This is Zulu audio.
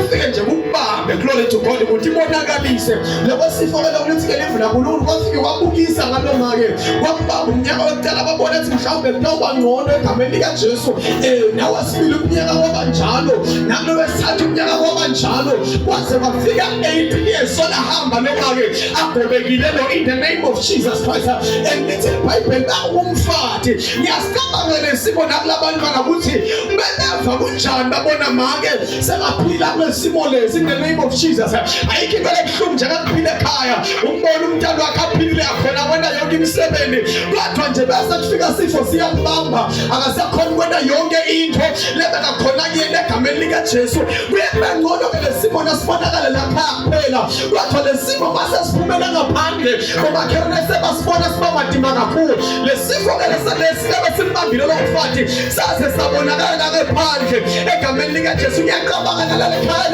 ufike nje ukubambe glory to God ukuthi ibonakalise labo sifo ukuthi ke live naKuNkulunkulu kwafike kwabukisa ngaloma ke kwabamba umnyaka wokutala babona ukuthi mhlawumbe kunoba ngcono egameni lika Jesu nawe sibili umnyaka waba njalo nalo wesithathu umnyaka waba njalo kwaze kwafika 8 years solahamba noma ke agobekile lo in the name of Jesus Christ and it's in Bible umfati ngiyasicabanga lesimo nakulabantu bakakuthi beneva kunjani babona make sekaphila kulesimo lesi in the name of Jesus ayikho lebuhlungu nje akaphile ekhaya umbona umntwana wakhe aphilile khona kwenda yonke imisebenzi kodwa nje bese kufika sifo siyambamba akasakhona kwenda yonke into lebeka khona kuyena egameni lika Jesu kuyengcono ke lesimo nasibonakala lapha kuphela kodwa lesimo mase siphumela ngaphandle ngoba khona sebasibona sibamadima kakhulu lesifo ke lesilebe simbambile lo mfati saze sabonakala ngaphandle egameni lika Jesu ngiyaqabanga nalalekhaya